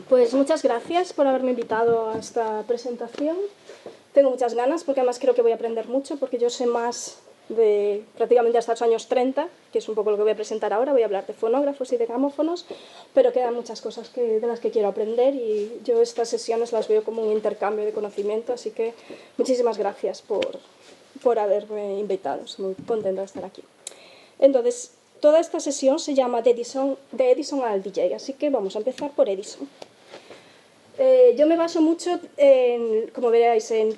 Pues muchas gracias por haberme invitado a esta presentación. Tengo muchas ganas porque además creo que voy a aprender mucho porque yo sé más de prácticamente hasta los años 30, que es un poco lo que voy a presentar ahora. Voy a hablar de fonógrafos y de gramófonos, pero quedan muchas cosas de las que quiero aprender y yo estas sesiones las veo como un intercambio de conocimiento, así que muchísimas gracias por haberme invitado. Estoy muy contenta de estar aquí. Entonces, toda esta sesión se llama de Edison al DJ, así que vamos a empezar por Edison. Yo me baso mucho, como veréis, en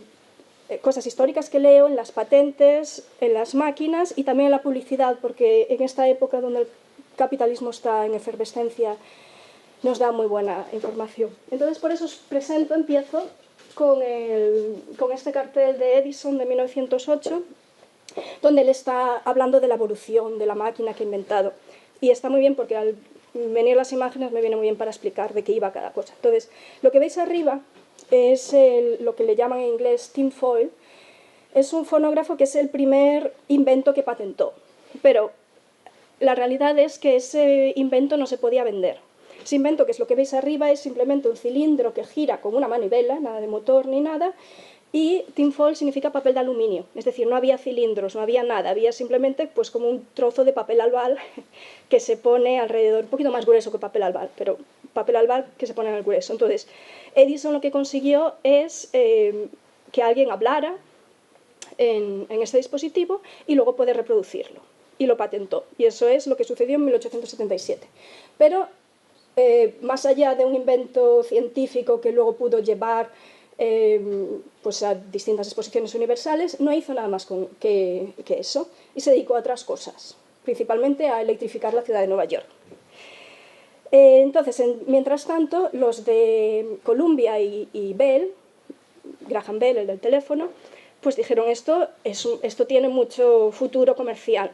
cosas históricas que leo, en las patentes, en las máquinas y también en la publicidad, porque en esta época donde el capitalismo está en efervescencia nos da muy buena información. Entonces, por eso os presento, empiezo con este cartel de Edison de 1908, donde él está hablando de la evolución de la máquina que ha inventado. Y está muy bien porque al venir las imágenes me viene muy bien para explicar de qué iba cada cosa. Entonces, lo que veis arriba es lo que le llaman en inglés tinfoil. Es un fonógrafo que es el primer invento que patentó. Pero la realidad es que ese invento no se podía vender. Ese invento, que es lo que veis arriba, es simplemente un cilindro que gira con una manivela, nada de motor ni nada, y tinfoil significa papel de aluminio, es decir, no había cilindros, no había nada, había simplemente pues como un trozo de papel albal que se pone alrededor, un poquito más grueso que papel albal, pero papel albal que se pone en el grueso. Entonces, Edison lo que consiguió es que alguien hablara en este dispositivo y luego poder reproducirlo, y lo patentó, y eso es lo que sucedió en 1877. Pero más allá de un invento científico que luego pudo llevar pues a distintas exposiciones universales, no hizo nada más que eso y se dedicó a otras cosas, principalmente a electrificar la ciudad de Nueva York. Entonces, mientras tanto, los de Columbia y Bell, Graham Bell, el del teléfono, pues dijeron esto tiene mucho futuro comercial.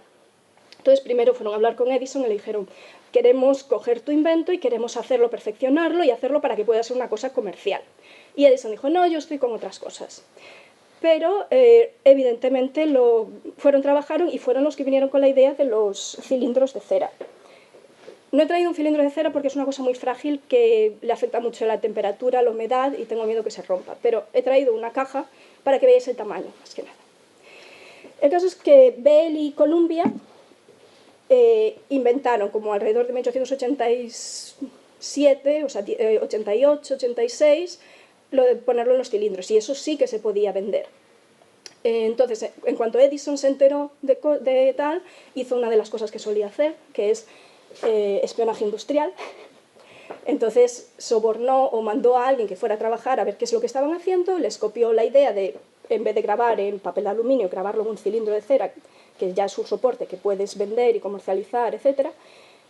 Entonces primero fueron a hablar con Edison y le dijeron: queremos coger tu invento y queremos hacerlo, perfeccionarlo y hacerlo para que pueda ser una cosa comercial. Y Edison dijo: no, yo estoy con otras cosas. Pero evidentemente trabajaron y fueron los que vinieron con la idea de los cilindros de cera. No he traído un cilindro de cera porque es una cosa muy frágil que le afecta mucho la temperatura, la humedad y tengo miedo que se rompa. Pero he traído una caja para que veáis el tamaño, más que nada. El caso es que Bell y Columbia inventaron como alrededor de 1887, o sea, 88, 86, lo de ponerlo en los cilindros, y eso sí que se podía vender. Entonces, en cuanto Edison se enteró de tal, hizo una de las cosas que solía hacer, que es espionaje industrial. Entonces sobornó o mandó a alguien que fuera a trabajar a ver qué es lo que estaban haciendo, les copió la idea de, en vez de grabar en papel de aluminio, grabarlo en un cilindro de cera, que ya es un soporte que puedes vender y comercializar, etc.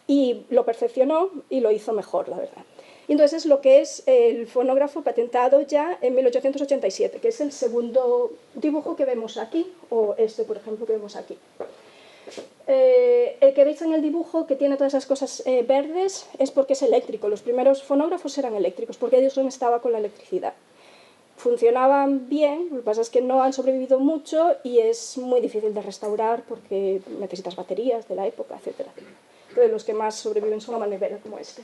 Y lo perfeccionó y lo hizo mejor, la verdad. Y entonces es lo que es el fonógrafo patentado ya en 1887, que es el segundo dibujo que vemos aquí, o este, por ejemplo, que vemos aquí. El que veis en el dibujo, que tiene todas esas cosas verdes, es porque es eléctrico. Los primeros fonógrafos eran eléctricos, porque Edison estaba con la electricidad. Funcionaban bien, lo que pasa es que no han sobrevivido mucho y es muy difícil de restaurar porque necesitas baterías de la época, etc. Entonces los que más sobreviven son la manivela, como este.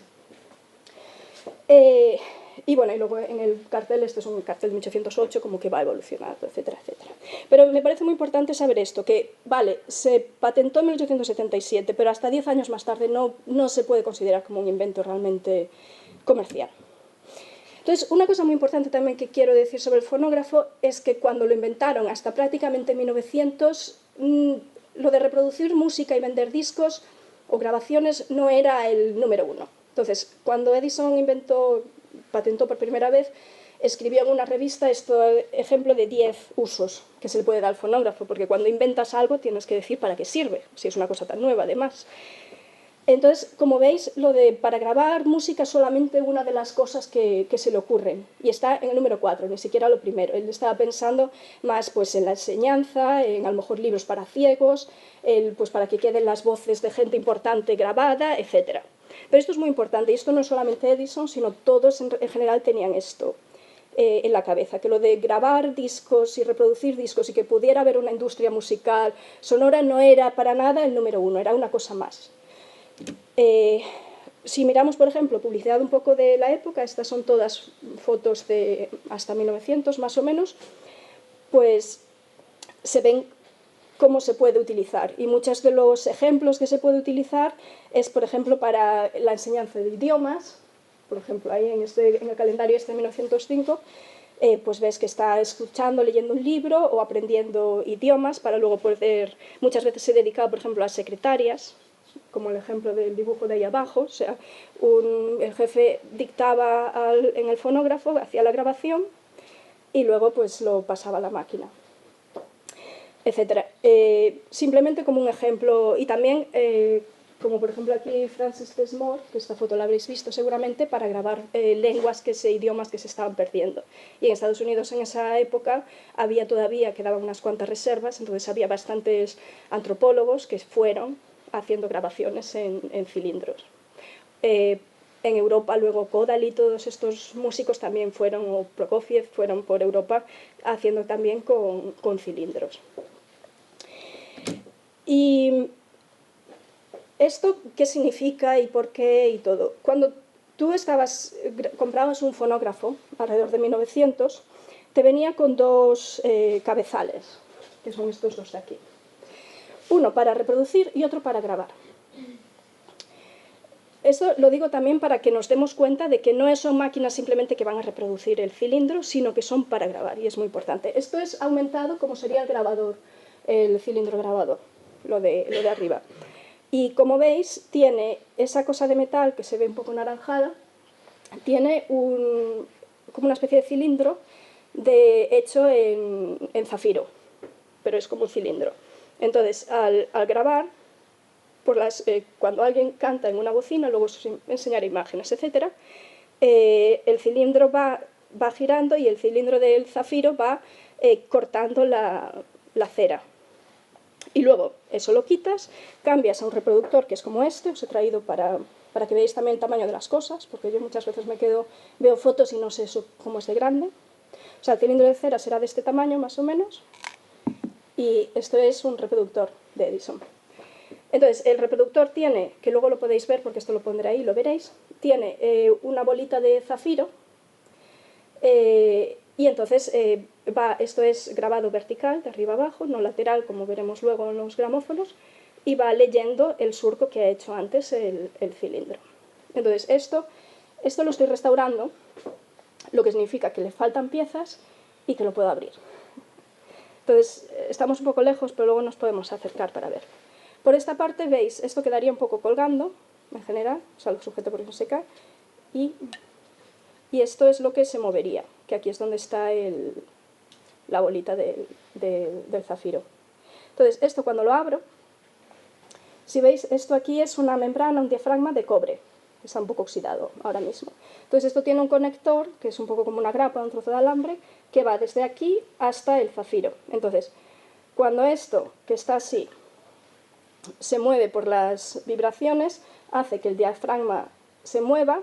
Y bueno, y luego en el cartel, este es un cartel de 1808, como que va evolucionando, etcétera, etcétera. Pero me parece muy importante saber esto, que, vale, se patentó en 1877, pero hasta 10 años más tarde no se puede considerar como un invento realmente comercial. Entonces, una cosa muy importante también que quiero decir sobre el fonógrafo es que cuando lo inventaron, hasta prácticamente 1900, lo de reproducir música y vender discos o grabaciones no era el número uno. Entonces, cuando Edison patentó por primera vez, escribió en una revista ejemplo de 10 usos que se le puede dar al fonógrafo, porque cuando inventas algo tienes que decir para qué sirve, si es una cosa tan nueva además. Entonces, como veis, para grabar música es solamente una de las cosas que se le ocurren, y está en el número 4, ni siquiera lo primero. Él estaba pensando más pues, en la enseñanza, en a lo mejor libros para ciegos, pues, para que queden las voces de gente importante grabada, etc. Pero esto es muy importante, y esto no es solamente Edison, sino todos en general tenían esto en la cabeza, que lo de grabar discos y reproducir discos y que pudiera haber una industria musical sonora no era para nada el número uno, era una cosa más. si miramos, por ejemplo, publicidad un poco de la época, estas son todas fotos de hasta 1900 más o menos, pues se ven cómo se puede utilizar. Y muchos de los ejemplos que se puede utilizar es, por ejemplo, para la enseñanza de idiomas. Por ejemplo, ahí en el calendario este de 1905, pues ves que está escuchando, leyendo un libro o aprendiendo idiomas para luego poder... Muchas veces se dedicaba, por ejemplo, a secretarias, como el ejemplo del dibujo de ahí abajo. O sea, el jefe dictaba en el fonógrafo, hacía la grabación y luego pues lo pasaba a la máquina, etcétera. Simplemente como un ejemplo, y también como por ejemplo aquí Francis Desmore, que esta foto la habréis visto seguramente, para grabar idiomas que se estaban perdiendo. Y en Estados Unidos en esa época había todavía, quedaban unas cuantas reservas, entonces había bastantes antropólogos que fueron haciendo grabaciones en cilindros. En Europa luego Kodal y todos estos músicos también fueron, o Prokofiev, fueron por Europa haciendo también con cilindros. Y esto, ¿qué significa y por qué y todo? Cuando tú comprabas un fonógrafo, alrededor de 1900, te venía con dos cabezales, que son estos dos de aquí. Uno para reproducir y otro para grabar. Esto lo digo también para que nos demos cuenta de que no son máquinas simplemente que van a reproducir el cilindro, sino que son para grabar, y es muy importante. Esto es aumentado como sería el grabador, el cilindro grabador, lo de arriba. Y como veis, tiene esa cosa de metal que se ve un poco naranjada, tiene como una especie de cilindro hecho en zafiro, pero es como un cilindro. Entonces, al grabar, cuando alguien canta en una bocina, luego os enseñaré imágenes, etc., el cilindro va girando y el cilindro del zafiro va cortando la cera. Y luego eso lo quitas, cambias a un reproductor que es como este. Os he traído para que veáis también el tamaño de las cosas, porque yo muchas veces veo fotos y no sé cómo es de grande. O sea, el cilindro de cera será de este tamaño más o menos, y esto es un reproductor de Edison. Entonces, el reproductor tiene, que luego lo podéis ver porque esto lo pondré ahí, lo veréis, tiene una bolita de zafiro, y entonces esto es grabado vertical, de arriba abajo, no lateral, como veremos luego en los gramófonos, y va leyendo el surco que ha hecho antes el cilindro. Entonces, esto lo estoy restaurando, lo que significa que le faltan piezas y que lo puedo abrir. Entonces, estamos un poco lejos, pero luego nos podemos acercar para ver. Por esta parte, veis, esto quedaría un poco colgando, en general, o sea, lo sujeto porque no se cae, y esto es lo que se movería, que aquí es donde está la bolita del zafiro. Entonces, esto cuando lo abro, si veis, esto aquí es una membrana, un diafragma de cobre, que está un poco oxidado ahora mismo. Entonces, esto tiene un conector, que es un poco como una grapa, un trozo de alambre, que va desde aquí hasta el zafiro. Entonces, cuando esto, que está así, se mueve por las vibraciones, hace que el diafragma se mueva.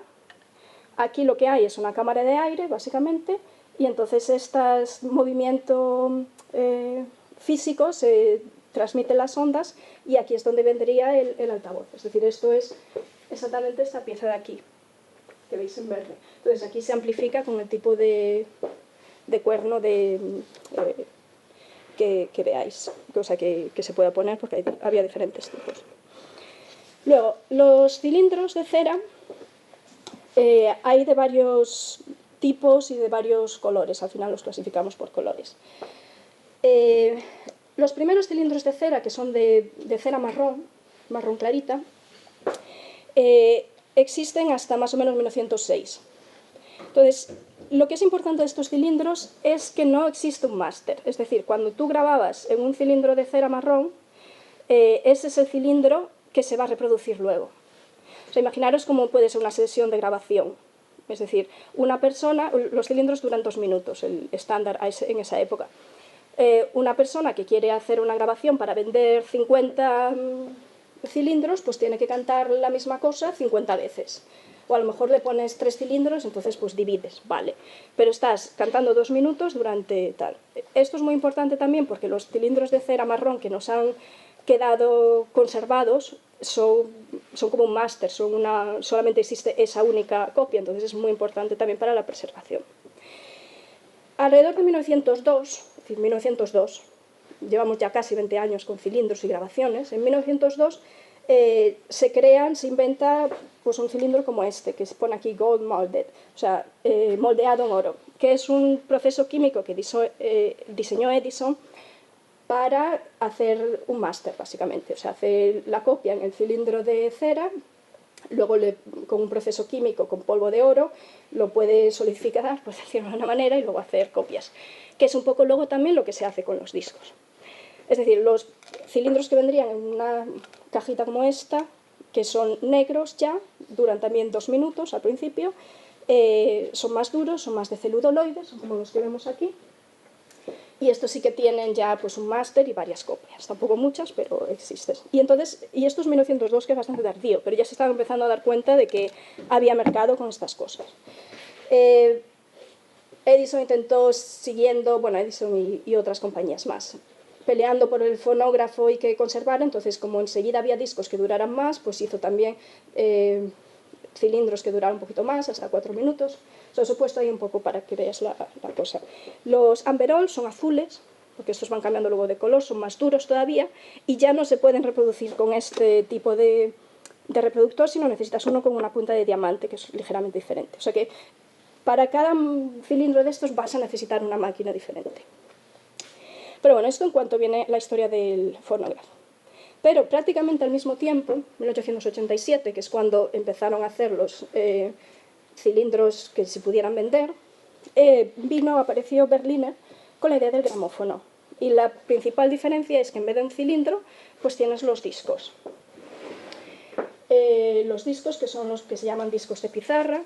Aquí lo que hay es una cámara de aire, básicamente, y entonces este movimiento físico se transmite las ondas, y aquí es donde vendría el altavoz. Es decir, esto es exactamente esta pieza de aquí, que veis en verde. Entonces aquí se amplifica con el tipo de cuerno que veáis, cosa que se pueda poner, porque había diferentes tipos. Luego, los cilindros de cera hay de varios tipos y de varios colores, al final los clasificamos por colores. Los primeros cilindros de cera, que son de cera marrón clarita, existen hasta más o menos 1906. Entonces, lo que es importante de estos cilindros es que no existe un máster. Es decir, cuando tú grababas en un cilindro de cera marrón, ese es el cilindro que se va a reproducir luego. O sea, imaginaros cómo puede ser una sesión de grabación. Es decir, una persona, los cilindros duran 2 minutos, el estándar en esa época. Una persona que quiere hacer una grabación para vender 50 cilindros, pues tiene que cantar la misma cosa 50 veces. O a lo mejor le pones 3 cilindros, entonces pues divides, vale. Pero estás cantando 2 minutos durante tal. Esto es muy importante también porque los cilindros de cera marrón que nos han quedado conservados son como un máster, solamente existe esa única copia, entonces es muy importante también para la preservación. Alrededor de 1902, es decir, 1902, llevamos ya casi 20 años con cilindros y grabaciones, en 1902 se inventa pues, un cilindro como este, que se pone aquí gold molded, o sea, moldeado en oro, que es un proceso químico que diseñó Edison para hacer un máster, básicamente. O sea, hace la copia en el cilindro de cera, luego con un proceso químico con polvo de oro, lo puede solidificar, por decirlo de alguna manera, y luego hacer copias, que es un poco luego también lo que se hace con los discos. Es decir, los cilindros que vendrían en una cajita como esta, que son negros ya, duran también 2 minutos al principio, son más duros, son más de celuloides, son como los que vemos aquí, y estos sí que tienen ya pues, un máster y varias copias, tampoco muchas, pero existen. Y esto es 1902, que es bastante tardío, pero ya se estaba empezando a dar cuenta de que había mercado con estas cosas. Edison intentó siguiendo, bueno, Edison y otras compañías más, peleando por el fonógrafo y que conservara, entonces como enseguida había discos que duraran más, pues hizo también cilindros que duraran un poquito más, hasta 4 minutos. Os he puesto ahí un poco para que veáis la cosa. Los Amberol son azules, porque estos van cambiando luego de color, son más duros todavía, y ya no se pueden reproducir con este tipo de reproductor, sino necesitas uno con una punta de diamante, que es ligeramente diferente. O sea que para cada cilindro de estos vas a necesitar una máquina diferente. Pero bueno, esto en cuanto viene la historia del fonógrafo. Pero prácticamente al mismo tiempo, 1887, que es cuando empezaron a hacer los cilindros que se pudieran vender, apareció Berliner con la idea del gramófono. Y la principal diferencia es que en vez de un cilindro, pues tienes los discos. Los discos, que son los que se llaman discos de pizarra,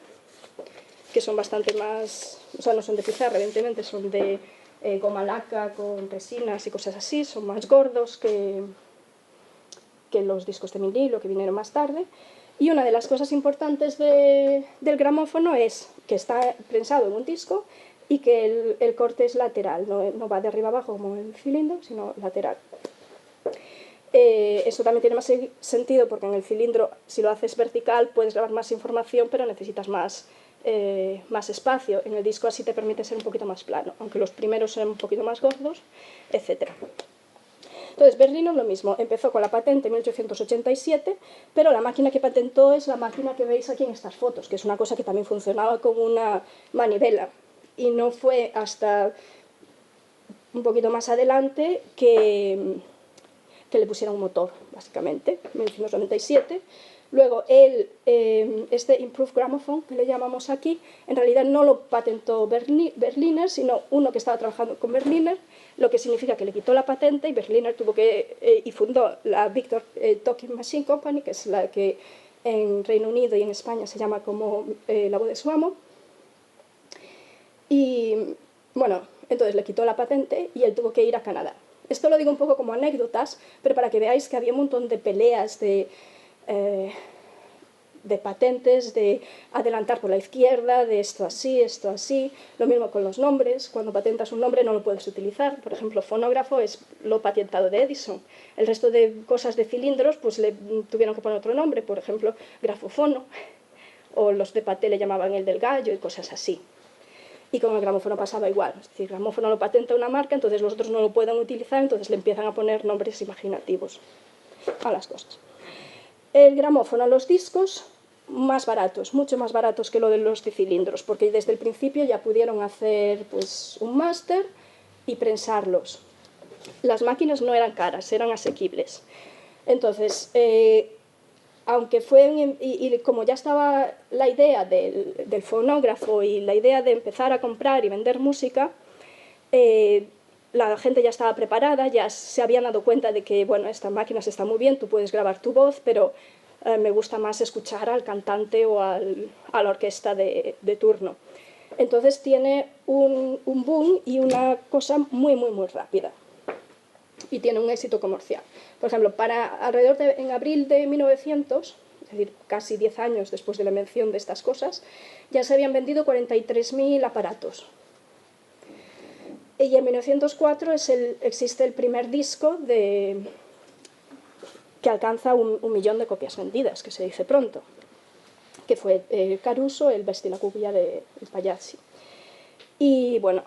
que son bastante más, o sea, no son de pizarra, evidentemente, son de goma laca con resinas y cosas así, son más gordos que los discos de vinilo que vinieron más tarde. Y una de las cosas importantes del gramófono es que está prensado en un disco y que el corte es lateral, no va de arriba abajo como el cilindro, sino lateral. Esto también tiene más sentido porque en el cilindro, si lo haces vertical, puedes grabar más información, pero necesitas más espacio. En el disco así te permite ser un poquito más plano, aunque los primeros son un poquito más gordos, etc. Entonces, Berliner lo mismo, empezó con la patente en 1887, pero la máquina que patentó es la máquina que veis aquí en estas fotos, que es una cosa que también funcionaba como una manivela. Y no fue hasta un poquito más adelante que le pusieron un motor, básicamente, en 1997. Luego, este Improved Gramophone, que le llamamos aquí, en realidad no lo patentó Berliner, sino uno que estaba trabajando con Berliner, lo que significa que le quitó la patente y Berliner y fundó la Victor Talking Machine Company, que es la que en Reino Unido y en España se llama como la voz de su amo. Y bueno, entonces le quitó la patente y él tuvo que ir a Canadá. Esto lo digo un poco como anécdotas, pero para que veáis que había un montón de peleas de patentes, de adelantar por la izquierda, de esto así, lo mismo con los nombres. Cuando patentas un nombre no lo puedes utilizar. Por ejemplo, fonógrafo es lo patentado de Edison. El resto de cosas de cilindros pues le tuvieron que poner otro nombre, por ejemplo, grafofono, o los de Paté le llamaban el del gallo y cosas así. Y con el gramófono pasaba igual, es decir, el gramófono lo patenta una marca, entonces los otros no lo pueden utilizar, entonces le empiezan a poner nombres imaginativos a las cosas. El gramófono, los discos, más baratos, mucho más baratos que lo de los de cilindros, porque desde el principio ya pudieron hacer pues, un máster y prensarlos. Las máquinas no eran caras, eran asequibles. Entonces, aunque y como ya estaba la idea del fonógrafo y la idea de empezar a comprar y vender música, la gente ya estaba preparada, ya se habían dado cuenta de que, bueno, estas máquinas están muy bien, tú puedes grabar tu voz, pero me gusta más escuchar al cantante o a la orquesta de turno. Entonces tiene un boom y una cosa muy, muy, muy rápida. Y tiene un éxito comercial. Por ejemplo, en abril de 1900, es decir, casi 10 años después de la invención de estas cosas, ya se habían vendido 43.000 aparatos. Y en 1904 existe el primer disco que alcanza 1 millón de copias vendidas, que se dice pronto, que fue Caruso, el Vesti la cucuglia de Pagliacci. Y bueno,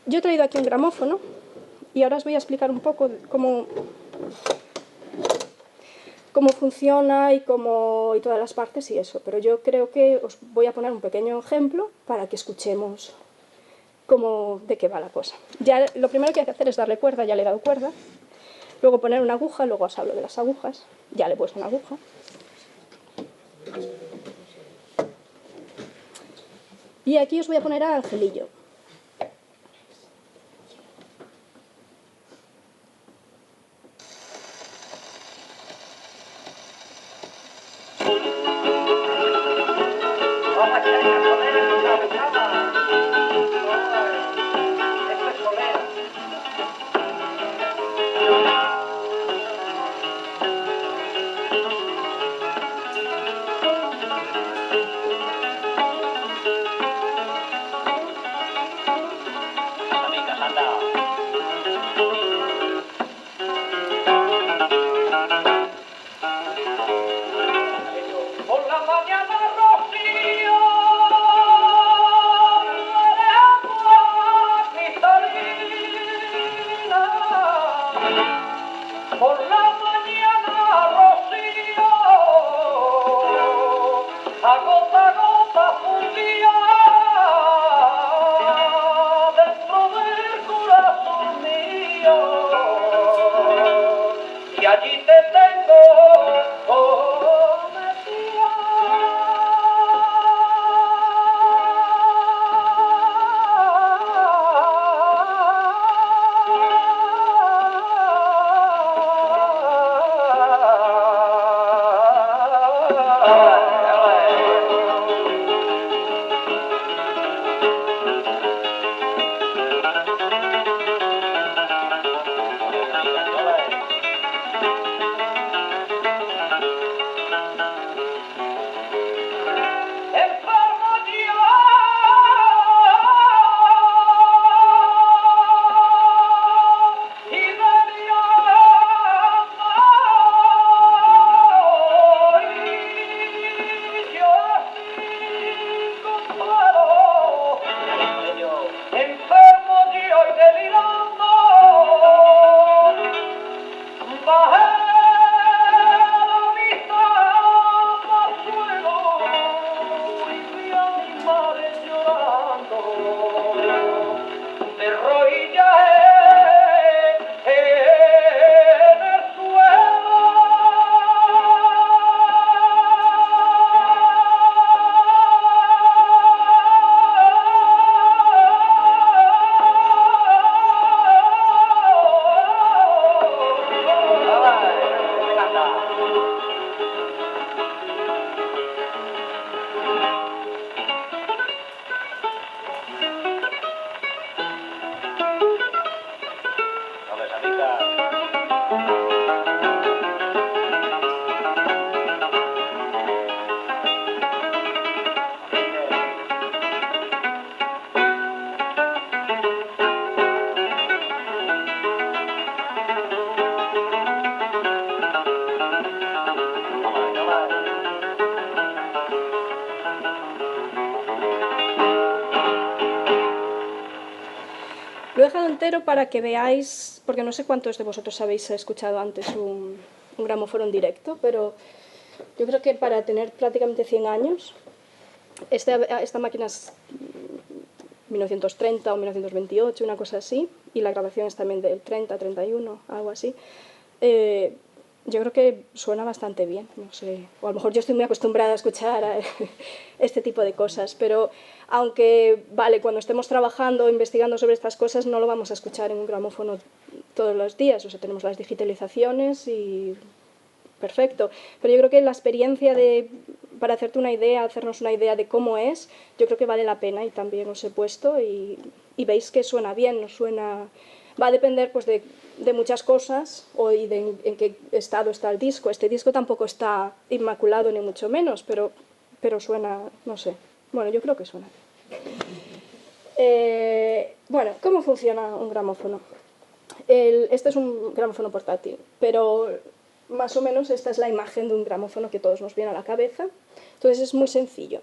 yo he traído aquí un gramófono y ahora os voy a explicar un poco cómo funciona y todas las partes y eso, pero yo creo que os voy a poner un pequeño ejemplo para que escuchemos de qué va la cosa. Ya, lo primero que hay que hacer es darle cuerda, ya le he dado cuerda, luego poner una aguja, luego os hablo de las agujas, ya le he puesto una aguja. Y aquí os voy a poner a Angelillo. Lo he dejado entero para que veáis, porque no sé cuántos de vosotros habéis escuchado antes un gramófono en directo, pero yo creo que para tener prácticamente 100 años, esta máquina es 1930 o 1928, una cosa así, y la grabación es también del 30, 31, algo así. Yo creo que suena bastante bien, no sé, o a lo mejor yo estoy muy acostumbrada a escuchar este tipo de cosas, pero aunque, vale, cuando estemos trabajando, investigando sobre estas cosas, no lo vamos a escuchar en un gramófono todos los días, o sea, tenemos las digitalizaciones y perfecto, pero yo creo que la experiencia para hacerte una idea, hacernos una idea de cómo es, yo creo que vale la pena y también os he puesto y veis que suena bien, no suena... Va a depender pues, de muchas cosas y de en qué estado está el disco. Este disco tampoco está inmaculado ni mucho menos, pero suena, no sé. Bueno, yo creo que suena. Bueno, ¿cómo funciona un gramófono? Este es un gramófono portátil, pero más o menos esta es la imagen de un gramófono que todos nos viene a la cabeza. Entonces es muy sencillo.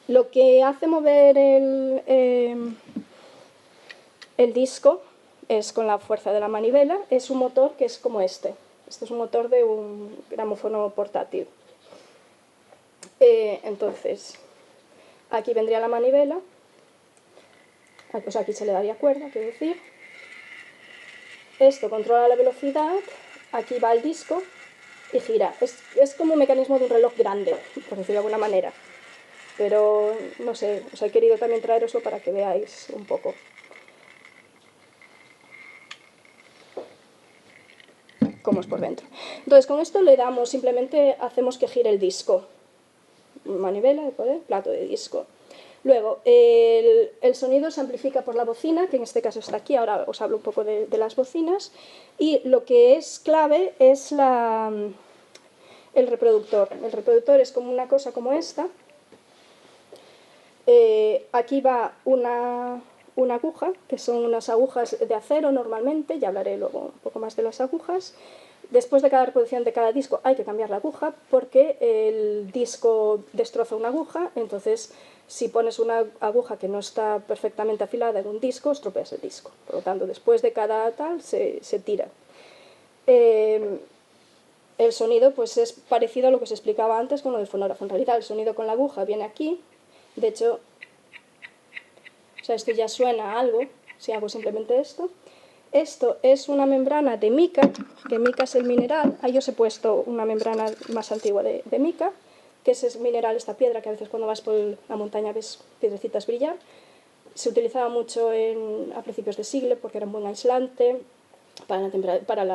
Lo que hace mover el disco es con la fuerza de la manivela, es un motor que es como este. Este es un motor de un gramófono portátil. Entonces, aquí vendría la manivela, o sea, aquí se le daría cuerda, quiero decir. Esto controla la velocidad, aquí va el disco y gira. Es como un mecanismo de un reloj grande, por decirlo de alguna manera. Pero, no sé, os he querido también traeroslo para que veáis un poco. Cómo es por dentro. Entonces, con esto le damos, simplemente hacemos que gire el disco. Manivela de poder, plato de disco. Luego, el sonido se amplifica por la bocina, que en este caso está aquí, ahora os hablo un poco de las bocinas, y lo que es clave es el reproductor. El reproductor es como una cosa como esta. Aquí va una aguja, que son unas agujas de acero normalmente, ya hablaré luego un poco más de las agujas. Después de cada reproducción de cada disco hay que cambiar la aguja porque el disco destroza una aguja, entonces si pones una aguja que no está perfectamente afilada en un disco, estropeas el disco. Por lo tanto, después de cada tal se tira. El sonido pues es parecido a lo que os explicaba antes con lo del fonógrafo. En realidad el sonido con la aguja viene aquí, de hecho, o sea, esto ya suena a algo, si hago simplemente esto. Esto es una membrana de mica, que mica es el mineral. Ahí os he puesto una membrana más antigua de mica, que es mineral, esta piedra que a veces cuando vas por la montaña ves piedrecitas brillar. Se utilizaba mucho a principios de siglo porque era un buen aislante, para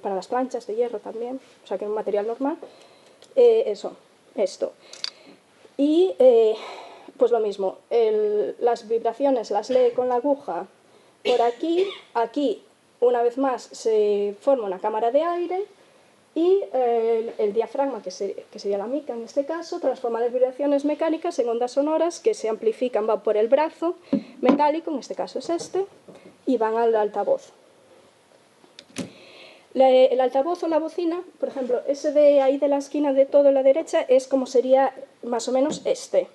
las planchas de hierro también, o sea que era un material normal. Esto. Y pues lo mismo, las vibraciones las lee con la aguja por aquí. Aquí, una vez más, se forma una cámara de aire y el diafragma, que sería la mica en este caso, transforma las vibraciones mecánicas en ondas sonoras que se amplifican, van por el brazo metálico, en este caso es este, y van al altavoz. El altavoz o la bocina, por ejemplo, ese de ahí de la esquina de todo a la derecha es como sería más o menos este.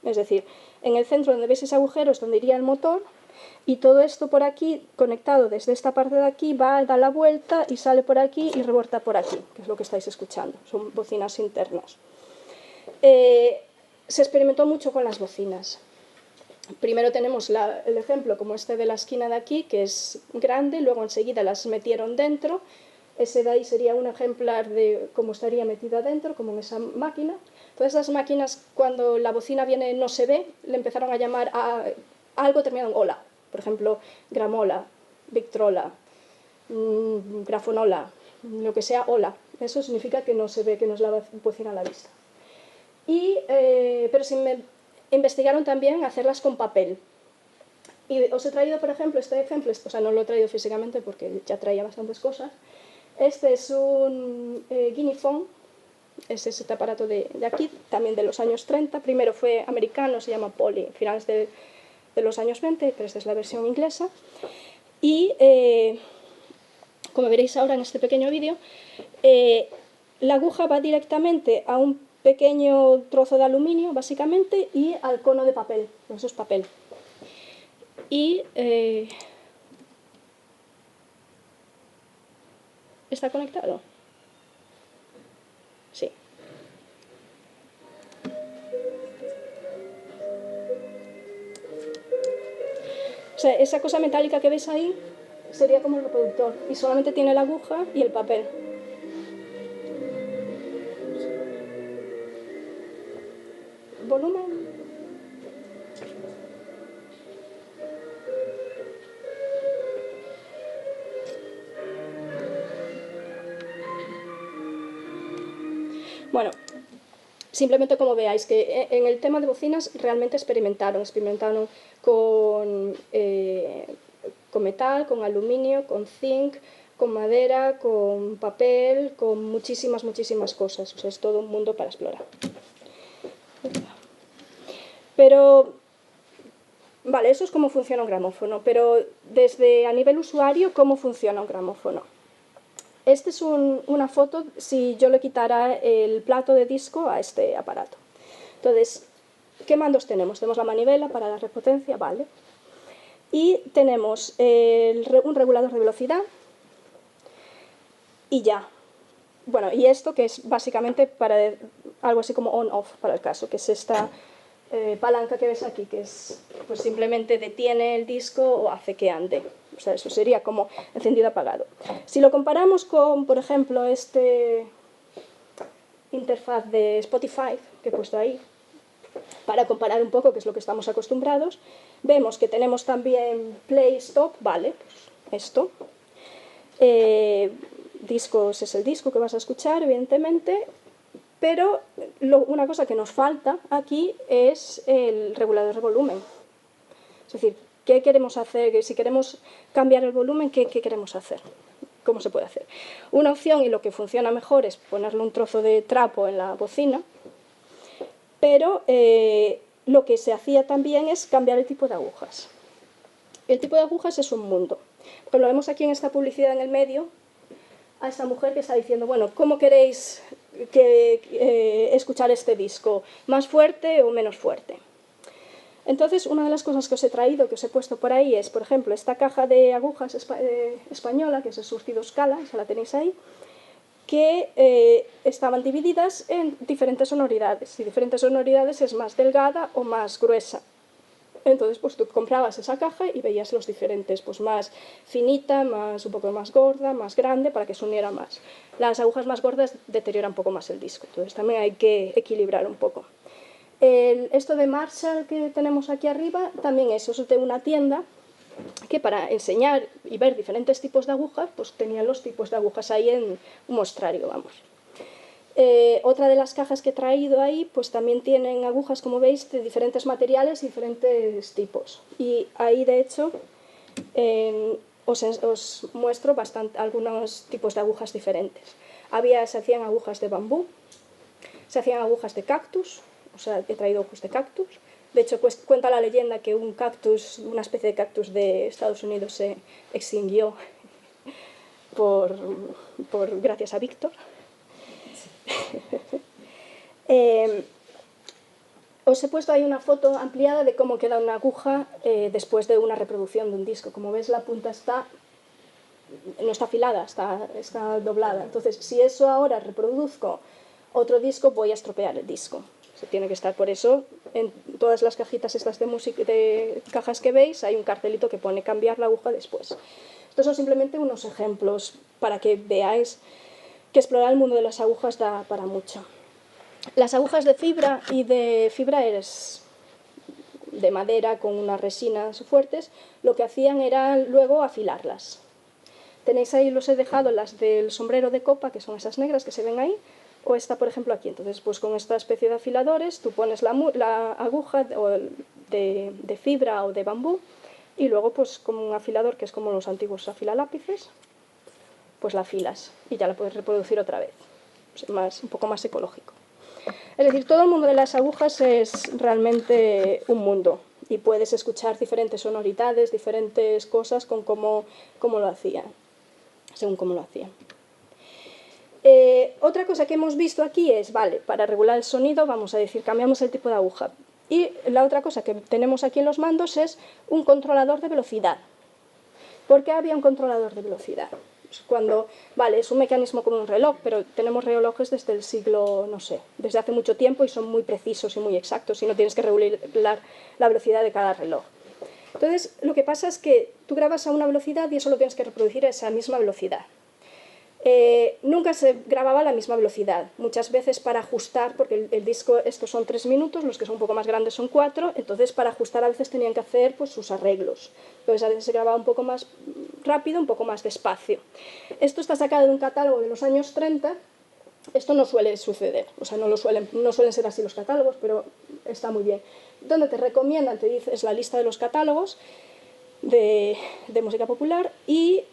Es decir, en el centro donde veis ese agujero es donde iría el motor y todo esto por aquí, conectado desde esta parte de aquí, va, da la vuelta y sale por aquí y rebota por aquí, que es lo que estáis escuchando. Son bocinas internas. Se experimentó mucho con las bocinas. Primero tenemos el ejemplo como este de la esquina de aquí, que es grande, luego enseguida las metieron dentro. Ese de ahí sería un ejemplar de cómo estaría metida dentro, como en esa máquina. Todas esas máquinas, cuando la bocina viene no se ve, le empezaron a llamar a algo terminado en ola. Por ejemplo, gramola, victrola, grafonola, lo que sea ola. Eso significa que no se ve, que no es la bocina a la vista. Pero investigaron también hacerlas con papel. Y os he traído, por ejemplo, este ejemplo, o sea, no lo he traído físicamente porque ya traía bastantes cosas. Este es un Guineaphone, es este aparato de aquí, también de los años 30. Primero fue americano, se llama Poly, finales de los años 20, pero esta es la versión inglesa. Y como veréis ahora en este pequeño vídeo, la aguja va directamente a un pequeño trozo de aluminio, básicamente, y al cono de papel. Eso es papel. Y ¿está conectado? Sí. O sea, esa cosa metálica que ves ahí sería como el reproductor y solamente tiene la aguja y el papel. ¿Volumen? Bueno, simplemente como veáis que en el tema de bocinas realmente experimentaron con metal, con aluminio, con zinc, con madera, con papel, con muchísimas cosas. O sea, es todo un mundo para explorar. Pero, vale, eso es cómo funciona un gramófono, pero desde a nivel usuario, ¿cómo funciona un gramófono? Esta es una foto si yo le quitara el plato de disco a este aparato. Entonces, ¿qué mandos tenemos? Tenemos la manivela para la repotencia, vale. Y tenemos un regulador de velocidad y ya. Bueno, y esto que es básicamente para algo así como on-off para el caso, que es esta palanca que ves aquí, que es pues simplemente detiene el disco o hace que ande. O sea, eso sería como encendido apagado. Si lo comparamos con, por ejemplo, este interfaz de Spotify que he puesto ahí, para comparar un poco qué es lo que estamos acostumbrados, vemos que tenemos también play, stop, vale, pues esto. Discos es el disco que vas a escuchar, evidentemente, pero una cosa que nos falta aquí es el regulador de volumen. Es decir, ¿qué queremos hacer? Si queremos cambiar el volumen, ¿qué queremos hacer? ¿Cómo se puede hacer? Una opción, y lo que funciona mejor, es ponerle un trozo de trapo en la bocina, pero lo que se hacía también es cambiar el tipo de agujas. El tipo de agujas es un mundo. Porque lo vemos aquí en esta publicidad en el medio, a esta mujer que está diciendo, bueno, ¿cómo queréis escuchar este disco? ¿Más fuerte o menos fuerte? Entonces, una de las cosas que os he traído, que os he puesto por ahí, es, por ejemplo, esta caja de agujas española, que es de Surtido Scala, esa la tenéis ahí, que estaban divididas en diferentes sonoridades, y diferentes sonoridades es más delgada o más gruesa. Entonces, pues tú comprabas esa caja y veías los diferentes, pues más finita, un poco más gorda, más grande, para que se uniera más. Las agujas más gordas deterioran un poco más el disco, entonces también hay que equilibrar un poco. Esto de Marshall que tenemos aquí arriba, también eso es de una tienda que para enseñar y ver diferentes tipos de agujas, pues tenían los tipos de agujas ahí en un mostrario, vamos. Otra de las cajas que he traído ahí, pues también tienen agujas, como veis, de diferentes materiales y diferentes tipos. Y ahí, de hecho, os muestro algunos tipos de agujas diferentes. Se hacían agujas de bambú, se hacían agujas de cactus, o sea, he traído ojos de cactus. De hecho, cuenta la leyenda que un cactus, una especie de cactus de Estados Unidos se extinguió gracias a Víctor. Os he puesto ahí una foto ampliada de cómo queda una aguja después de una reproducción de un disco. Como ves, la punta no está afilada, está doblada. Entonces, si eso ahora reproduzco otro disco, voy a estropear el disco. Se tiene que estar, por eso, en todas las cajitas estas de cajas que veis, hay un cartelito que pone cambiar la aguja después. Estos son simplemente unos ejemplos para que veáis que explorar el mundo de las agujas da para mucho. Las agujas de fibra es de madera con unas resinas fuertes, lo que hacían era luego afilarlas. Tenéis ahí, los he dejado, las del sombrero de copa, que son esas negras que se ven ahí, o esta, por ejemplo, aquí. Entonces, pues con esta especie de afiladores, tú pones la aguja de fibra o de bambú, y luego, pues como un afilador, que es como los antiguos afilalápices, pues la afilas y ya la puedes reproducir otra vez. Un poco más ecológico. Es decir, todo el mundo de las agujas es realmente un mundo y puedes escuchar diferentes sonoridades, diferentes cosas con cómo lo hacían, según cómo lo hacían. Otra cosa que hemos visto aquí es, vale, para regular el sonido, vamos a decir, cambiamos el tipo de aguja. Y la otra cosa que tenemos aquí en los mandos es un controlador de velocidad. ¿Por qué había un controlador de velocidad? Vale, es un mecanismo como un reloj, pero tenemos relojes desde el siglo, no sé, desde hace mucho tiempo y son muy precisos y muy exactos y no tienes que regular la velocidad de cada reloj. Entonces, lo que pasa es que tú grabas a una velocidad y eso lo tienes que reproducir a esa misma velocidad. Nunca se grababa a la misma velocidad, muchas veces para ajustar, porque el disco, estos son 3 minutos, los que son un poco más grandes son 4, entonces para ajustar a veces tenían que hacer pues, sus arreglos. Entonces a veces se grababa un poco más rápido, un poco más despacio. Esto está sacado de un catálogo de los años 30, esto no suele suceder, o sea, no suelen ser así los catálogos, pero está muy bien. Donde te recomiendan, te dices la lista de los catálogos de música popular y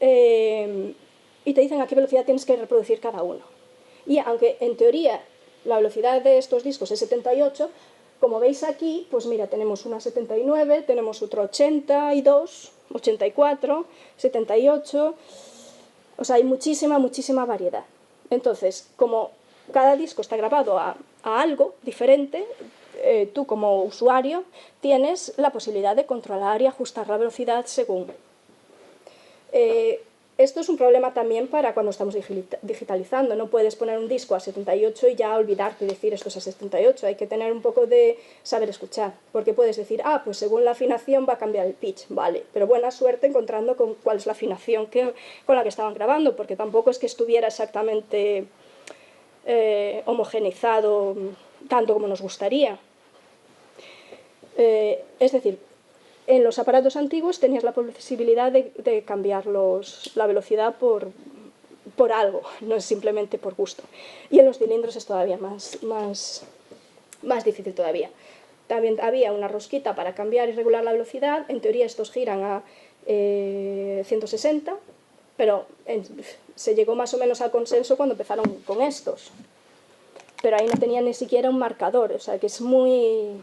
te dicen a qué velocidad tienes que reproducir cada uno. Y aunque en teoría la velocidad de estos discos es 78, como veis aquí, pues mira, tenemos una 79, tenemos otra 82, 84, 78, O sea, hay muchísima, muchísima variedad. Entonces, como cada disco está grabado a algo diferente, tú como usuario tienes la posibilidad de controlar y ajustar la velocidad según. Esto es un problema también para cuando estamos digitalizando. No puedes poner un disco a 78 y ya olvidarte de decir esto es a 78. Hay que tener un poco de saber escuchar, porque puedes decir, pues según la afinación va a cambiar el pitch, vale, pero buena suerte encontrando cuál es la afinación con la que estaban grabando, porque tampoco es que estuviera exactamente homogeneizado tanto como nos gustaría. Es decir, en los aparatos antiguos tenías la posibilidad de cambiar la velocidad por algo, no es simplemente por gusto. Y en los cilindros es todavía más difícil todavía. También había una rosquita para cambiar y regular la velocidad. En teoría estos giran a 160, pero se llegó más o menos al consenso cuando empezaron con estos. Pero ahí no tenían ni siquiera un marcador, o sea que es muy...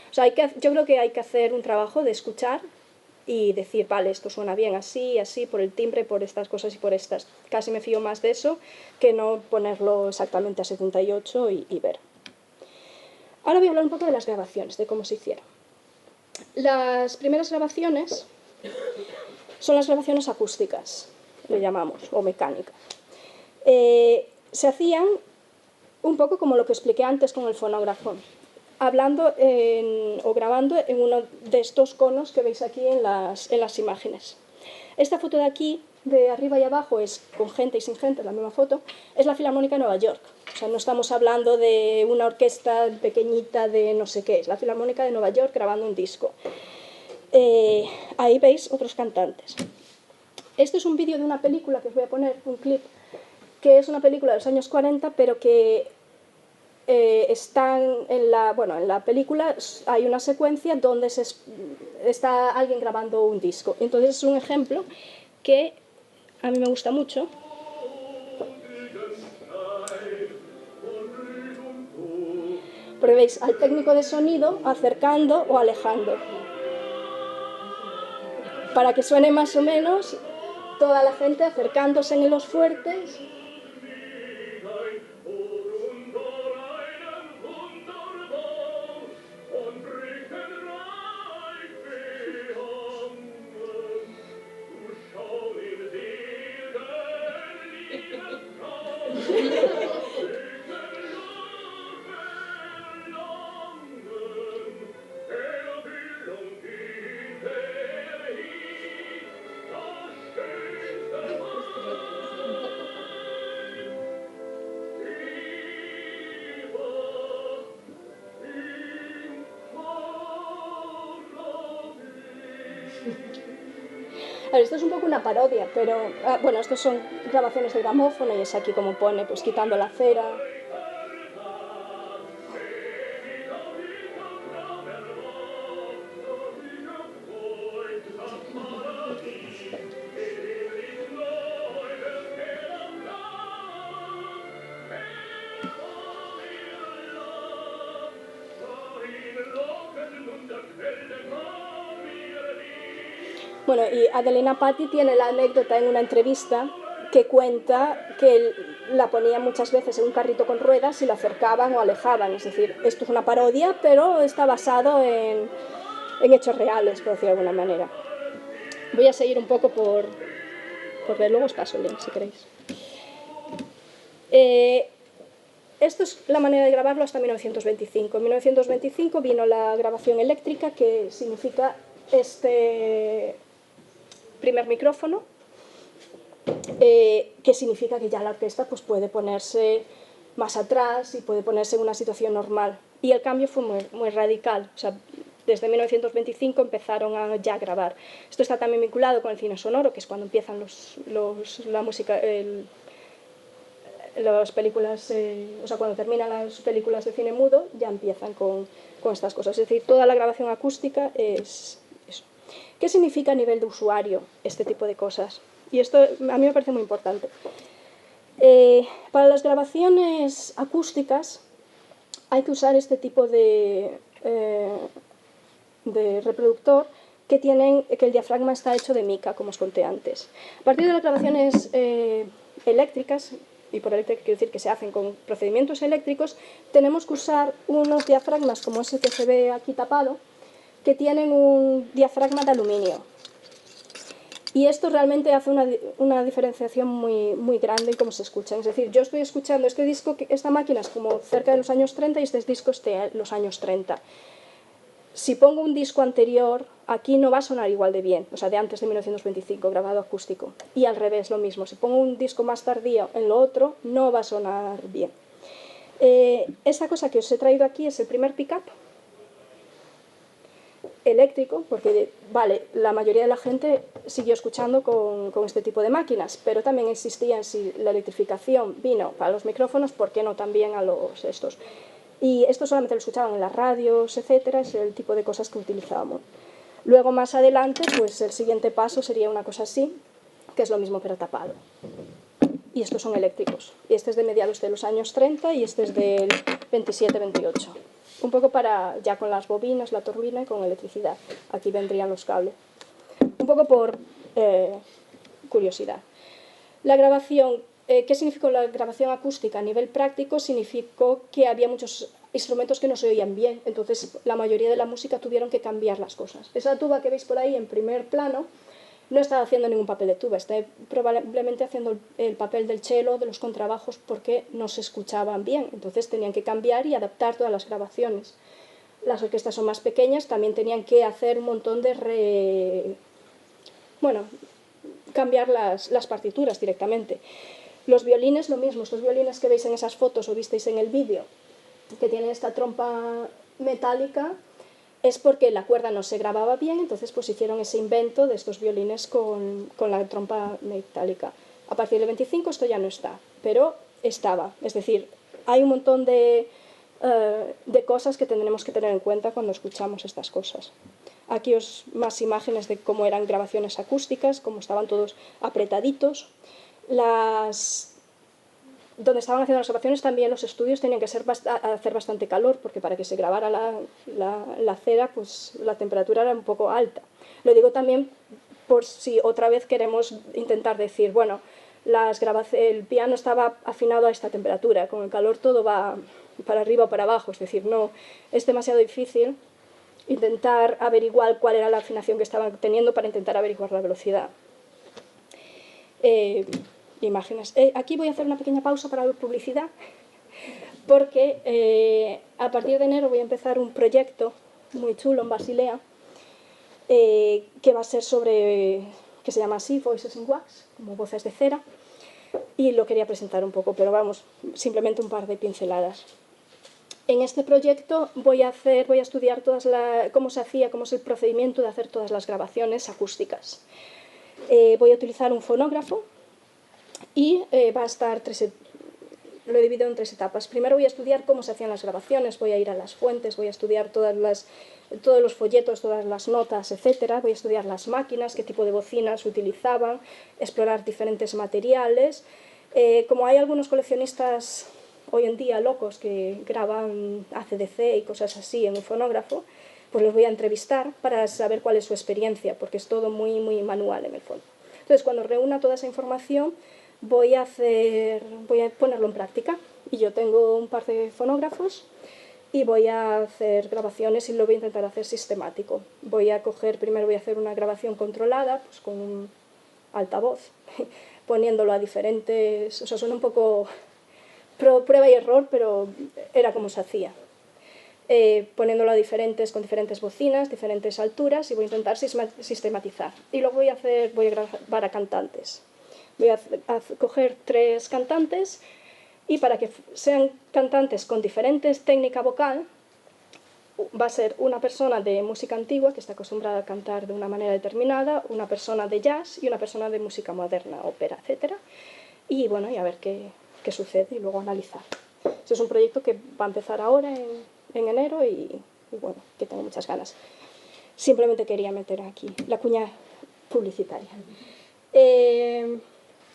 O sea, yo creo que hay que hacer un trabajo de escuchar y decir, vale, esto suena bien así, así, por el timbre, por estas cosas y por estas. Casi me fío más de eso que no ponerlo exactamente a 78 y ver. Ahora voy a hablar un poco de las grabaciones, de cómo se hicieron. Las primeras grabaciones son las grabaciones acústicas, le llamamos, o mecánicas. Se hacían un poco como lo que expliqué antes con el fonógrafo, hablando o grabando en uno de estos conos que veis aquí en las imágenes. Esta foto de aquí, de arriba y abajo, es con gente y sin gente, la misma foto, es la Filarmónica de Nueva York. O sea, no estamos hablando de una orquesta pequeñita de no sé qué, es la Filarmónica de Nueva York grabando un disco. Ahí veis otros cantantes. Este es un vídeo de una película que os voy a poner, un clip, que es una película de los años 40, pero que están en la película hay una secuencia donde está alguien grabando un disco. Entonces es un ejemplo que a mí me gusta mucho. Porque veis al técnico de sonido acercando o alejando. Para que suene más o menos toda la gente acercándose en los fuertes. A ver, esto es un poco una parodia, pero bueno, estos son grabaciones de gramófono y es aquí como pone, pues quitando la cera. Bueno, y Adelina Patti tiene la anécdota en una entrevista que cuenta que la ponían muchas veces en un carrito con ruedas y la acercaban o alejaban. Es decir, esto es una parodia, pero está basado en hechos reales, por decirlo de alguna manera. Voy a seguir un poco por ver, luego os paso el link si queréis. Esto es la manera de grabarlo hasta 1925. En 1925 vino la grabación eléctrica, que significa este primer micrófono, que significa que ya la orquesta pues, puede ponerse más atrás y puede ponerse en una situación normal. Y el cambio fue muy radical. O sea, desde 1925 empezaron a ya grabar. Esto está también vinculado con el cine sonoro, que es cuando empiezan la música, las películas, o sea, cuando terminan las películas de cine mudo, ya empiezan con estas cosas. Es decir, toda la grabación acústica es eso. ¿Qué significa a nivel de usuario este tipo de cosas? Y esto a mí me parece muy importante. Para las grabaciones acústicas hay que usar este tipo de reproductor que el diafragma está hecho de mica, como os conté antes. A partir de las grabaciones eléctricas, y por eléctrica quiero decir que se hacen con procedimientos eléctricos, tenemos que usar unos diafragmas como ese que se ve aquí tapado, que tienen un diafragma de aluminio. Y esto realmente hace una diferenciación muy grande en cómo se escuchan. Es decir, yo estoy escuchando este disco, esta máquina es como cerca de los años 30 y este disco es de los años 30. Si pongo un disco anterior, aquí no va a sonar igual de bien, o sea, de antes de 1925, grabado acústico. Y al revés, lo mismo. Si pongo un disco más tardío en lo otro, no va a sonar bien. Esta cosa que os he traído aquí es el primer pick-up eléctrico, porque vale, la mayoría de la gente siguió escuchando con este tipo de máquinas, pero también existía, si la electrificación vino para los micrófonos, ¿por qué no también a los estos? Y esto solamente lo escuchaban en las radios, etcétera, es el tipo de cosas que utilizábamos. Luego, más adelante, pues el siguiente paso sería una cosa así, que es lo mismo pero tapado. Y estos son eléctricos. Y este es de mediados de los años 30 y este es del 27-28. Un poco para, ya con las bobinas, la turbina y con electricidad. Aquí vendrían los cables. Un poco por curiosidad. La grabación, ¿qué significó la grabación acústica? A nivel práctico significó que había muchos instrumentos que no se oían bien, entonces la mayoría de la música tuvieron que cambiar las cosas. Esa tuba que veis por ahí en primer plano no estaba haciendo ningún papel de tuba, está probablemente haciendo el papel del cello, de los contrabajos, porque no se escuchaban bien, entonces tenían que cambiar y adaptar todas las grabaciones. Las orquestas son más pequeñas, también tenían que hacer un montón de cambiar las partituras directamente. Los violines, lo mismo, estos violines que veis en esas fotos o visteis en el vídeo, que tienen esta trompa metálica, es porque la cuerda no se grababa bien, entonces pues hicieron ese invento de estos violines con la trompa metálica. A partir del 25 esto ya no está, pero estaba. Es decir, hay un montón de cosas que tendremos que tener en cuenta cuando escuchamos estas cosas. Aquí os más imágenes de cómo eran grabaciones acústicas, cómo estaban todos apretaditos. Donde estaban haciendo las grabaciones también los estudios tenían que hacer bastante calor, porque para que se grabara la cera, pues la temperatura era un poco alta. Lo digo también por si otra vez queremos intentar decir, bueno, el piano estaba afinado a esta temperatura, con el calor todo va para arriba o para abajo, es decir, no es demasiado difícil intentar averiguar cuál era la afinación que estaban teniendo para intentar averiguar la velocidad. Imágenes. Aquí voy a hacer una pequeña pausa para la publicidad, porque a partir de enero voy a empezar un proyecto muy chulo en Basilea, que va a ser que se llama así, Voices in Wax, como voces de cera, y lo quería presentar un poco, pero vamos, simplemente un par de pinceladas. En este proyecto voy a estudiar cómo se hacía, cómo es el procedimiento de hacer todas las grabaciones acústicas. Voy a utilizar un fonógrafo y va a estar lo he dividido en 3 etapas. Primero voy a estudiar cómo se hacían las grabaciones, voy a ir a las fuentes, voy a estudiar todos los folletos, todas las notas, etc. Voy a estudiar las máquinas, qué tipo de bocinas utilizaban, explorar diferentes materiales. Como hay algunos coleccionistas hoy en día locos que graban ACDC y cosas así en un fonógrafo, pues los voy a entrevistar para saber cuál es su experiencia, porque es todo muy, muy manual en el fondo. Entonces, cuando reúna toda esa información, voy a ponerlo en práctica. Y yo tengo un par de fonógrafos y voy a hacer grabaciones y lo voy a intentar hacer sistemático. Primero voy a hacer una grabación controlada, pues con un altavoz, poniéndolo a diferentes... O sea, suena un poco prueba y error, pero era como se hacía. Poniéndolo con diferentes bocinas, diferentes alturas, y voy a intentar sistematizar. Y luego voy a grabar a cantantes. Voy a coger 3 cantantes y para que sean cantantes con diferentes técnica vocal, va a ser una persona de música antigua que está acostumbrada a cantar de una manera determinada, una persona de jazz y una persona de música moderna, ópera, etc. Y bueno, y a ver qué sucede y luego analizar. Este es un proyecto que va a empezar ahora en enero y bueno, que tengo muchas ganas. Simplemente quería meter aquí la cuña publicitaria.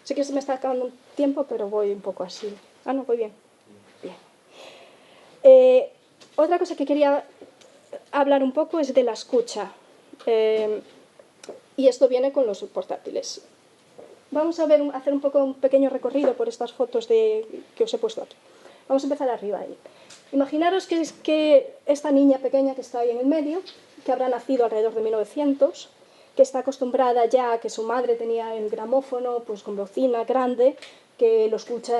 Sé que se me está acabando un tiempo, pero voy un poco así. Ah, no, voy bien. Bien. Otra cosa que quería hablar un poco es de la escucha. Y esto viene con los portátiles. Vamos a hacer un pequeño recorrido por estas fotos que os he puesto aquí. Vamos a empezar arriba ahí. Imaginaros que esta niña pequeña que está ahí en el medio, que habrá nacido alrededor de 1900, que está acostumbrada ya a que su madre tenía el gramófono pues con bocina grande, que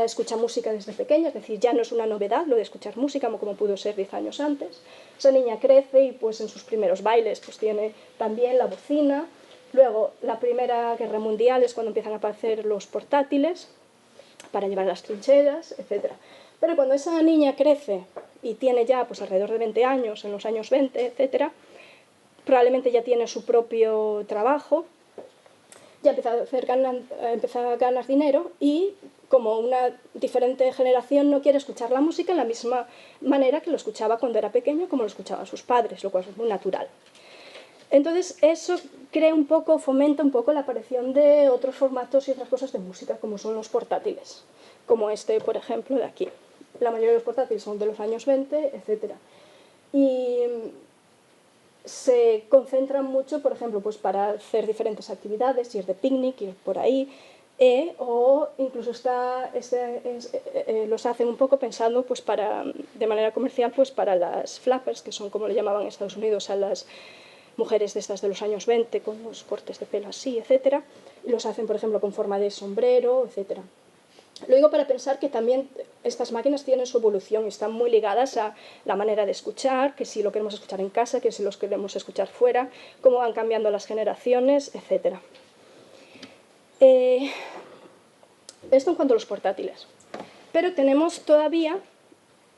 escucha música desde pequeña, es decir, ya no es una novedad lo de escuchar música como pudo ser 10 años antes. Esa niña crece y pues en sus primeros bailes pues tiene también la bocina. Luego, la Primera Guerra Mundial es cuando empiezan a aparecer los portátiles para llevar las trincheras, etc. Pero cuando esa niña crece y tiene ya pues alrededor de 20 años, en los años 20, etc., probablemente ya tiene su propio trabajo, ya empieza a ganar dinero y como una diferente generación no quiere escuchar la música en la misma manera que lo escuchaba cuando era pequeño, como lo escuchaban sus padres, lo cual es muy natural. Entonces eso fomenta un poco la aparición de otros formatos y otras cosas de música, como son los portátiles, como este, por ejemplo, de aquí. La mayoría de los portátiles son de los años 20, etc. Y se concentran mucho, por ejemplo, pues para hacer diferentes actividades, ir de picnic, ir por ahí, o incluso los hacen un poco pensando pues de manera comercial pues para las flappers, que son como le llamaban en Estados Unidos a las mujeres de estas de los años 20 con los cortes de pelo así, etc. Y los hacen, por ejemplo, con forma de sombrero, etc. Lo digo para pensar que también estas máquinas tienen su evolución y están muy ligadas a la manera de escuchar, que si lo queremos escuchar en casa, que si los queremos escuchar fuera, cómo van cambiando las generaciones, etc. Esto en cuanto a los portátiles. Pero tenemos todavía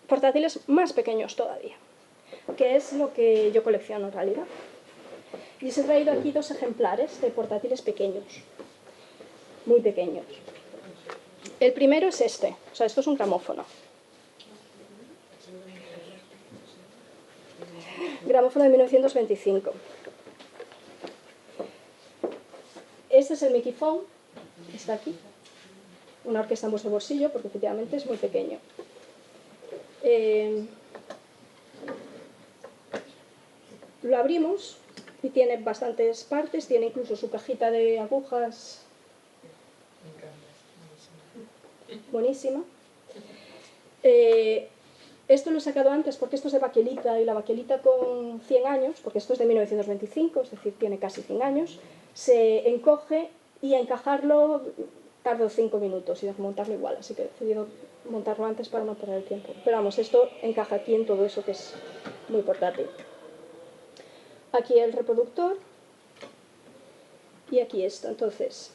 portátiles más pequeños todavía, que es lo que yo colecciono en realidad. Y os he traído aquí 2 ejemplares de portátiles pequeños, muy pequeños. El primero es este, o sea, esto es un gramófono. Gramófono de 1925. Este es el Mickey Phone, está aquí. Una orquesta en vuestro bolsillo, porque efectivamente es muy pequeño. Lo abrimos y tiene bastantes partes, tiene incluso su cajita de agujas buenísima. Esto lo he sacado antes porque esto es de baquelita y la baquelita con 100 años, porque esto es de 1925, es decir, tiene casi 100 años, se encoge y a encajarlo tardo 5 minutos y desmontarlo igual, así que he decidido montarlo antes para no perder el tiempo. Pero vamos, esto encaja aquí en todo eso que es muy portátil. Aquí el reproductor y aquí esto. Entonces,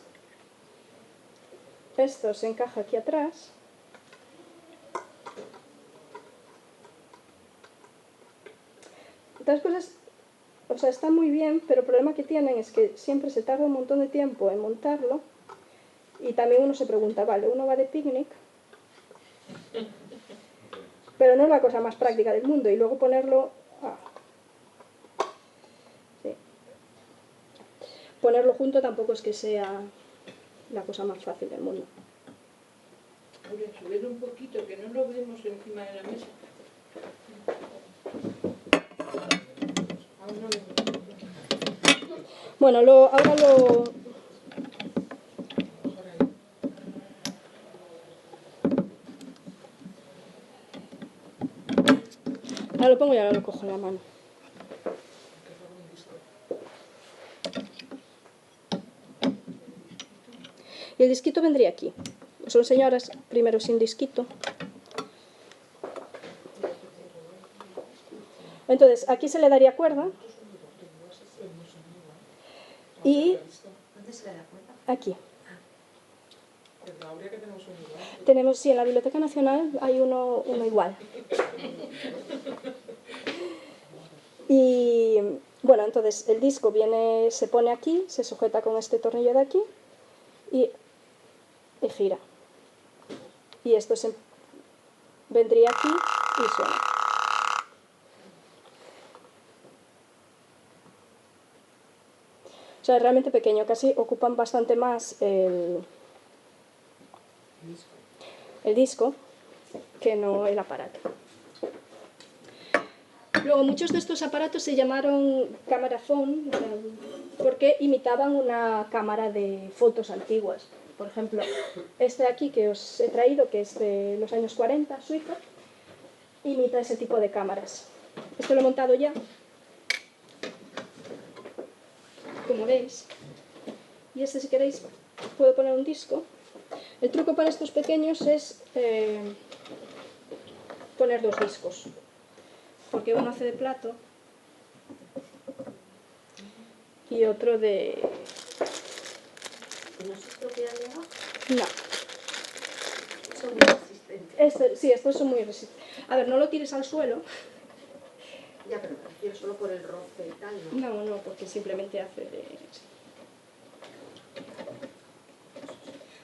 esto se encaja aquí atrás. Otras cosas, o sea, está muy bien, pero el problema que tienen es que siempre se tarda un montón de tiempo en montarlo y también uno se pregunta, vale, uno va de picnic, pero no es la cosa más práctica del mundo y luego ponerlo... sí. Ponerlo junto tampoco es que sea la cosa más fácil del mundo. Voy a subir un poquito, que no lo vemos encima de la mesa. Bueno, ahora lo... Ahora lo pongo y ahora lo cojo en la mano. Y el disquito vendría aquí. Os lo enseño ahora primero sin disquito. Entonces, aquí se le daría cuerda. Y aquí. Tenemos, sí, en la Biblioteca Nacional hay uno igual. Y bueno, entonces el disco se pone aquí, se sujeta con este tornillo de aquí y gira. Y esto vendría aquí y suena. O sea, es realmente pequeño, casi ocupan bastante más el disco que no el aparato. Luego, muchos de estos aparatos se llamaron camerafón porque imitaban una cámara de fotos antiguas. Por ejemplo, este de aquí que os he traído, que es de los años 40, suizo, imita ese tipo de cámaras. Esto lo he montado ya, como veis. Y este, si queréis, puedo poner un disco. El truco para estos pequeños es poner dos discos, porque uno hace de plato y otro de... ¿No se estropean de abajo? No. Son muy resistentes. Sí, estos son muy resistentes. A ver, no lo tires al suelo. Ya, pero prefiero solo por el roce y tal, ¿no? No, porque simplemente hace de...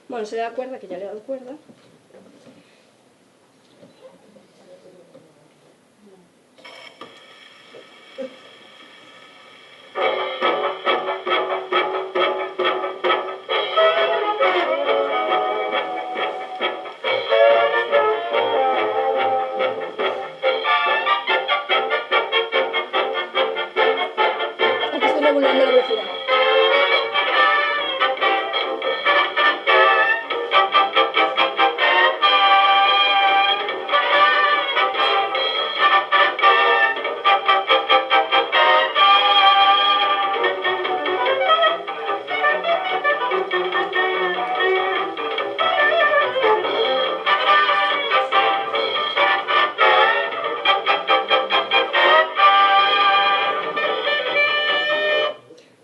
Bueno, se le da cuerda, que ya le he dado cuerda. Aquí estoy regulando la velocidad.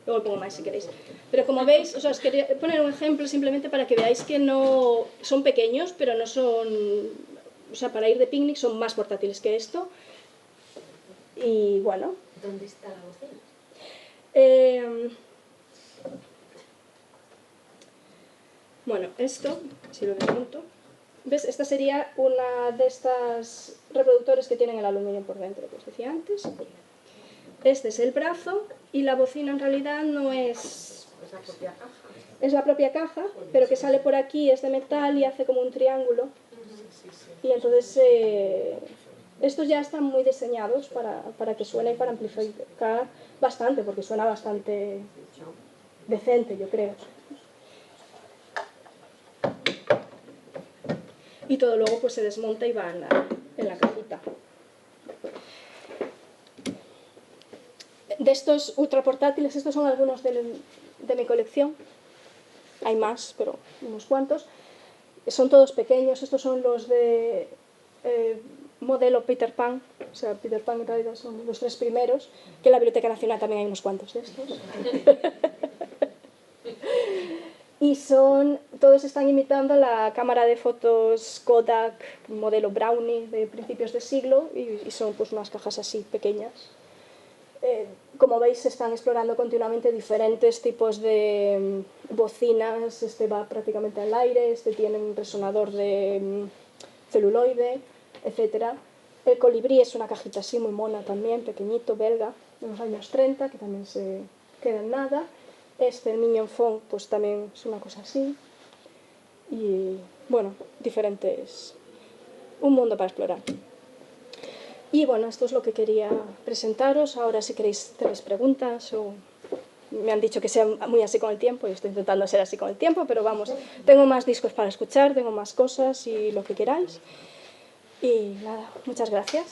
Luego pongo más si queréis. Pero como veis, os quería poner un ejemplo simplemente para que veáis que no son pequeños, pero no son... O sea, para ir de picnic son más portátiles que esto. Y bueno. ¿Dónde está la bocina? Bueno, esto, si lo desmonto, ¿ves? Esta sería una de estas reproductores que tienen el aluminio por dentro, que os decía antes. Este es el brazo y la bocina en realidad no es... ¿Es la propia caja? Es la propia caja, pero que sale por aquí, es de metal y hace como un triángulo. Y entonces estos ya están muy diseñados para que suene y para amplificar bastante, porque suena bastante decente, yo creo. Y todo luego pues se desmonta y va en la cajita. De estos ultra portátiles, estos son algunos de mi colección. Hay más, pero unos cuantos. Son todos pequeños, estos son los de modelo Peter Pan. O sea, Peter Pan en realidad son los 3 primeros, que en la Biblioteca Nacional también hay unos cuantos de estos. Y todos están imitando la cámara de fotos Kodak, modelo Brownie de principios de siglo, y son pues unas cajas así pequeñas. Como veis, se están explorando continuamente diferentes tipos de bocinas. Este va prácticamente al aire, este tiene un resonador de celuloide, etc. El colibrí es una cajita así muy mona también, pequeñito, belga, de los años 30, que también se queda en nada. El Mignon Phone, pues también es una cosa así. Y bueno, diferentes... Un mundo para explorar. Y bueno, esto es lo que quería presentaros. Ahora si queréis tenéis preguntas o... Me han dicho que sea muy así con el tiempo y estoy intentando ser así con el tiempo, pero vamos, tengo más discos para escuchar, tengo más cosas y lo que queráis. Y nada, muchas gracias.